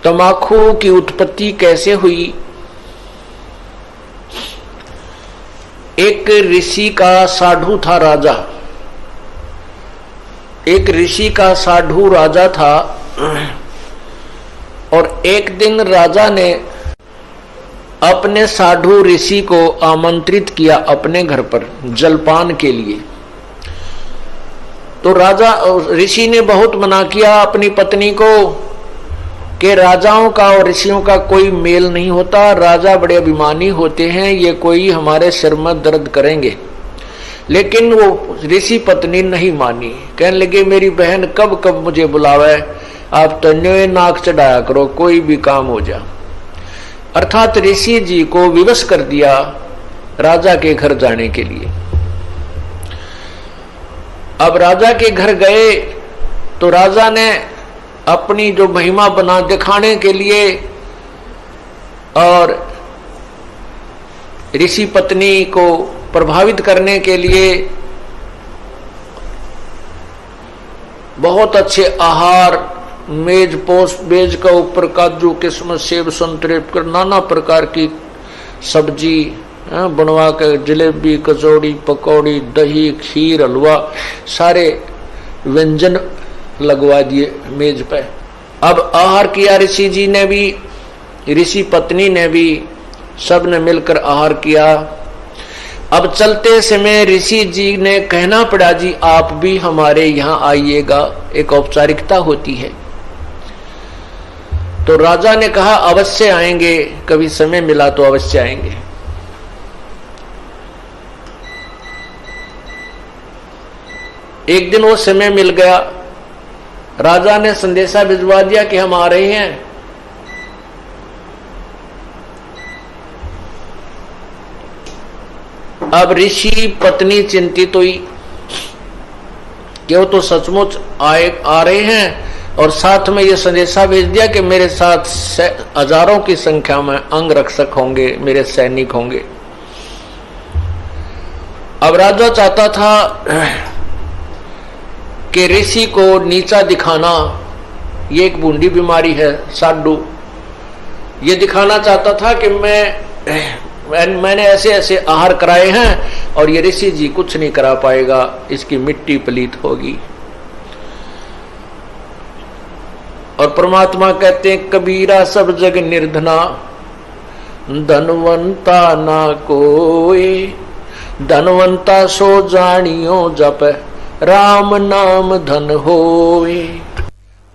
तंबाकू की उत्पत्ति कैसे हुई? एक ऋषि का साधु था राजा। एक ऋषि का साधु राजा था और एक दिन राजा ने अपने साधु ऋषि को आमंत्रित किया अपने घर पर जलपान के लिए। तो राजा ऋषि ने बहुत मना किया अपनी पत्नी को कि राजाओं का और ऋषियों का कोई मेल नहीं होता, राजा बड़े अभिमानी होते हैं, ये कोई हमारे सिर में दर्द करेंगे। लेकिन वो ऋषि पत्नी नहीं मानी, कहने लगे मेरी बहन कब कब मुझे बुलावे, आप तन्यों नाक चढ़ाया करो, कोई भी काम हो जा। अर्थात ऋषि जी को विवश कर दिया राजा के घर जाने के लिए। अब राजा के घर गए तो राजा ने अपनी जो महिमा बना दिखाने के लिए और ऋषि पत्नी को प्रभावित करने के लिए बहुत अच्छे आहार, मेज पोस मेज का ऊपर काजू किस्मत सेब संतरे कर नाना प्रकार की सब्जी बनवा कर, जलेबी कचौड़ी पकौड़ी दही खीर हलवा सारे व्यंजन लगवा दिए मेज पे। अब आहार किया ऋषि जी ने भी, ऋषि पत्नी ने भी, सब ने मिलकर आहार किया। अब चलते समय ऋषि जी ने कहना पड़ा जी आप भी हमारे यहाँ आइएगा, एक औपचारिकता होती है। तो राजा ने कहा अवश्य आएंगे, कभी समय मिला तो अवश्य आएंगे। एक दिन वो समय मिल गया, राजा ने संदेशा भिजवा दिया कि हम आ रहे हैं। अब ऋषि पत्नी चिंतित हुई कि वो तो सचमुच आ रहे हैं और साथ में ये संदेशा भेज दिया कि मेरे साथ हजारों की संख्या में अंग रक्षक होंगे, मेरे सैनिक होंगे। अब राजा चाहता था कि ऋषि को नीचा दिखाना, ये एक बूंदी बीमारी है साधु, ये दिखाना चाहता था कि मैंने ऐसे ऐसे आहार कराए हैं और ये ऋषि जी कुछ नहीं करा पाएगा, इसकी मिट्टी पलीत होगी। और परमात्मा कहते हैं कबीरा सब जग निर्धना, धनवंता ना कोई, धनवंता सो जानियो जप राम नाम धन होवे।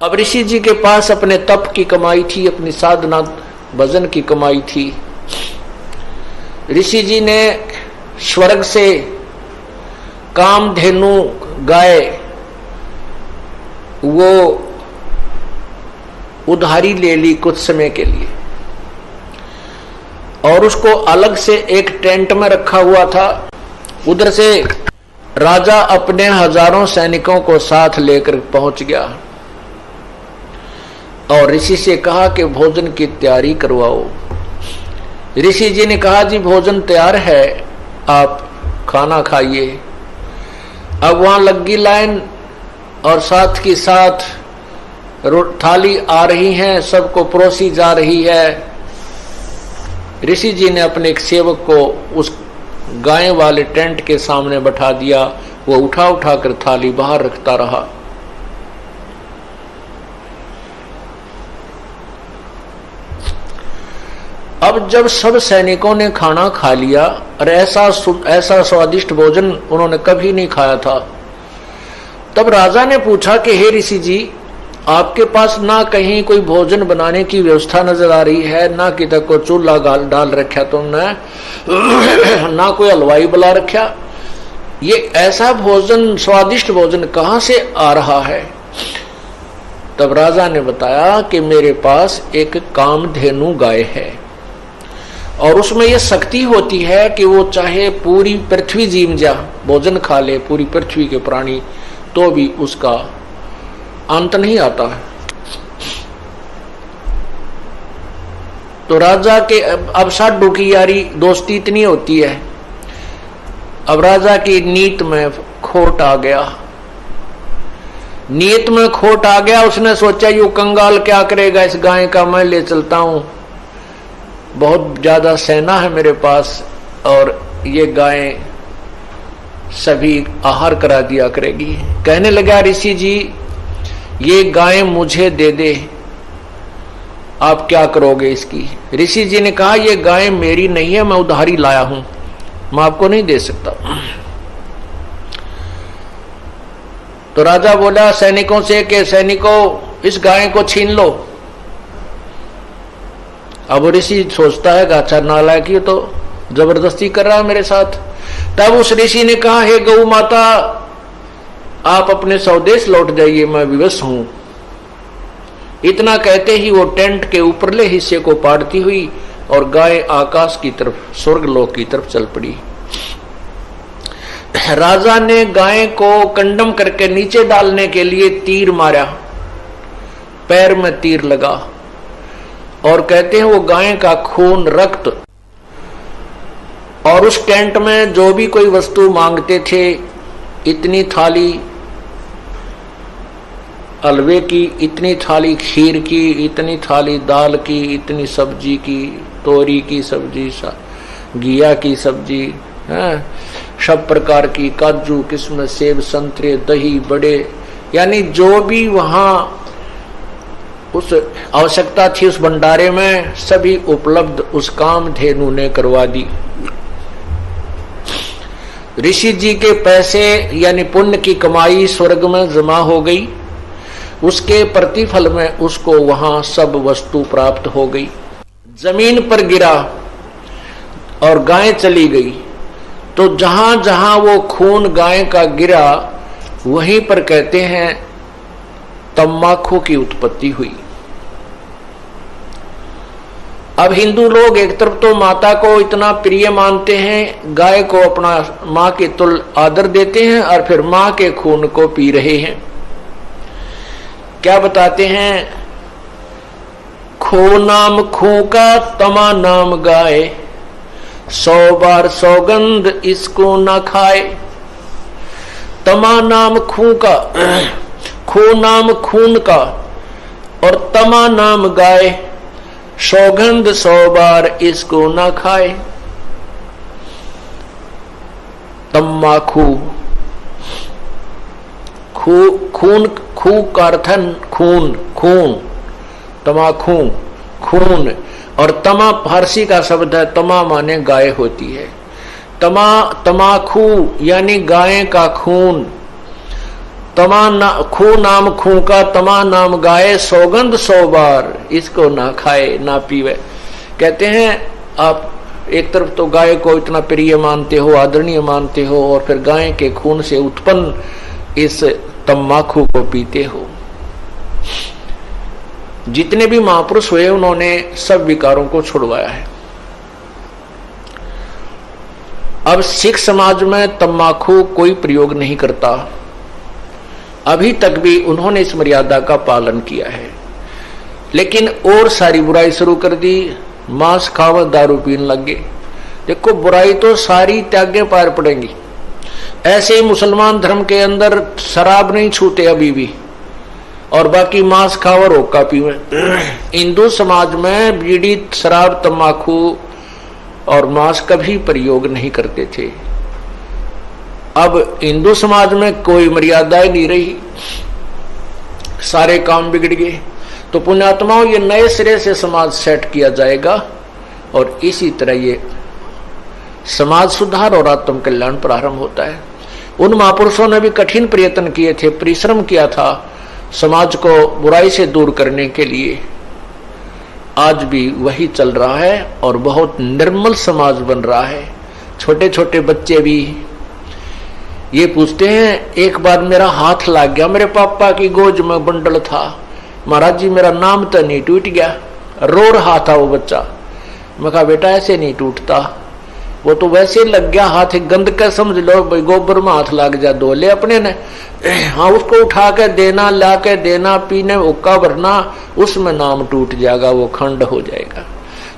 अब ऋषि जी के पास अपने तप की कमाई थी, अपनी साधना भजन की कमाई थी। ऋषि जी ने स्वर्ग से कामधेनु गाय वो उधारी ले ली कुछ समय के लिए और उसको अलग से एक टेंट में रखा हुआ था। उधर से राजा अपने हजारों सैनिकों को साथ लेकर पहुंच गया और ऋषि से कहा कि भोजन की तैयारी करवाओ। ऋषि जी ने कहा जी भोजन तैयार है, आप खाना खाइए। अब वहां लगी लाइन और साथ की साथ थाली आ रही है, सबको परोसी जा रही है। ऋषि जी ने अपने एक सेवक को उस गाय वाले टेंट के सामने बैठा दिया, वो उठा उठा कर थाली बाहर रखता रहा। अब जब सब सैनिकों ने खाना खा लिया और ऐसा स्वादिष्ट भोजन उन्होंने कभी नहीं खाया था, तब राजा ने पूछा कि हे ऋषि जी, आपके पास ना कहीं कोई भोजन बनाने की व्यवस्था नजर आ रही है, ना किधर को चूल्हा डाल रखा तुमने, ना कोई हलवाई बुला रखा, ये ऐसा भोजन स्वादिष्ट भोजन कहां से आ रहा है? तब राजा ने बताया कि मेरे पास एक कामधेनु गाय है और उसमें यह शक्ति होती है कि वो चाहे पूरी पृथ्वी जीम जा भोजन खा ले, पूरी पृथ्वी के प्राणी, तो भी उसका अंत नहीं आता है। तो राजा के अब साधु की यारी दोस्ती इतनी होती है, अब राजा की नीत में खोट आ गया। नीयत में खोट आ गया। उसने सोचा यू कंगाल क्या करेगा इस गाय का, मैं ले चलता हूं, बहुत ज्यादा सेना है मेरे पास और ये गाय सभी आहार करा दिया करेगी। कहने लगा ऋषि जी ये गाय मुझे दे दे, आप क्या करोगे इसकी? ऋषि जी ने कहा ये गाय मेरी नहीं है, मैं उधारी लाया हूं, मैं आपको नहीं दे सकता। तो राजा बोला सैनिकों से कि सैनिकों इस गाय को छीन लो। अब ऋषि सोचता है अच्छा नालायक ये तो जबरदस्ती कर रहा है मेरे साथ। तब उस ऋषि ने कहा हे गौ माता आप अपने स्वदेश लौट जाइए, मैं विवश हूं। इतना कहते ही वो टेंट के ऊपरले हिस्से को पाड़ती हुई और गाय आकाश की तरफ, स्वर्गलोक की तरफ चल पड़ी। राजा ने गाय को कंडम करके नीचे डालने के लिए तीर मारा, पैर में तीर लगा और कहते हैं वो गाय का खून, रक्त और उस टेंट में जो भी कोई वस्तु मांगते थे, इतनी थाली हलवे की, इतनी थाली खीर की, इतनी थाली दाल की, इतनी सब्जी की, तोरी की सब्जी, घिया की सब्जी, सब प्रकार की, काजू किस्म, सेब, संतरे, दही, बड़े, यानी जो भी वहां उस आवश्यकता थी उस भंडारे में सभी उपलब्ध उस कामधेनु ने करवा दी। ऋषि जी के पैसे यानी पुण्य की कमाई स्वर्ग में जमा हो गई, उसके प्रतिफल में उसको वहां सब वस्तु प्राप्त हो गई। जमीन पर गिरा और गाय चली गई, तो जहां जहां वो खून गाय का गिरा वहीं पर कहते हैं तम्बाकू की उत्पत्ति हुई। अब हिंदू लोग एक तरफ तो माता को इतना प्रिय मानते हैं, गाय को अपना मां के तुल्य आदर देते हैं और फिर मां के खून को पी रहे हैं। क्या बताते हैं, खो नाम खू का तमा नाम गाय, 100 बार सौगंध इसको न खाए। तमा नाम खू का, खो नाम खून का और तमा नाम गाय, सौगंध 100 बार इसको न खाए। तम्बाकू, खून, खू का अर्थ है खून, खून, तमाखू, खून, और तमा फारसी का शब्द है, तमा माने गाय होती है। तमाखू यानी गाय का खून, खू नाम खू का तमा नाम गाय, सौगंध 100 बार इसको ना खाए ना पीवे। कहते हैं आप एक तरफ तो गाय को इतना प्रिय मानते हो, आदरणीय मानते हो, और फिर गाय के खून से उत्पन्न इस तम्बाकू को पीते हो। जितने भी महापुरुष हुए उन्होंने सब विकारों को छुड़वाया है। अब सिख समाज में तम्बाकू कोई प्रयोग नहीं करता, अभी तक भी उन्होंने इस मर्यादा का पालन किया है। लेकिन और सारी बुराई शुरू कर दी, मांस खावा, दारू पीने लगे। देखो बुराई तो सारी त्यागे पार पड़ेंगी। ऐसे ही मुसलमान धर्म के अंदर शराब नहीं छूते अभी भी, और बाकी मांस खावा, रोका पीवे। हिंदू समाज में बीड़ी, शराब, तम्बाकू और मांस कभी प्रयोग नहीं करते थे। अब हिंदू समाज में कोई मर्यादा ही नहीं रही, सारे काम बिगड़ गए। तो पुण्यात्माओं ये नए सिरे से समाज सेट किया जाएगा और इसी तरह ये समाज सुधार और आत्म कल्याण प्रारंभ होता है। उन महापुरुषों ने भी कठिन प्रयत्न किए थे, परिश्रम किया था समाज को बुराई से दूर करने के लिए। आज भी वही चल रहा है और बहुत निर्मल समाज बन रहा है। छोटे छोटे बच्चे भी ये पूछते हैं, एक बार मेरा हाथ लग गया, मेरे पापा की गोद में बंडल था, महाराज जी मेरा नाम तो नहीं टूट गया। रो रहा था वो बच्चा। मैं कहा बेटा ऐसे नहीं टूटता, वो तो वैसे लग गया हाथ, गंद का समझ लो, गोबर में हाथ लग जा, धो ले अपने ने। हाँ उसको उठा के देना, ला के देना, पीने हुक्का भरना, उसमें नाम टूट जाएगा, वो खंड हो जाएगा।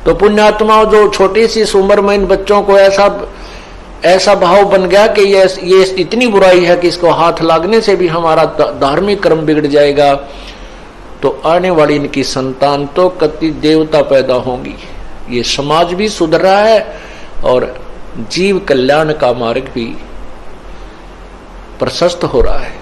तो पुण्यात्माओं जो छोटी सी उम्र में इन बच्चों को ऐसा ऐसा भाव बन गया कि ये इतनी बुराई है कि इसको हाथ लागने से भी हमारा धार्मिक कर्म बिगड़ जाएगा, तो आने वाली इनकी संतान तो कति देवता पैदा होंगी। ये समाज भी सुधर रहा है और जीव कल्याण का मार्ग भी प्रशस्त हो रहा है।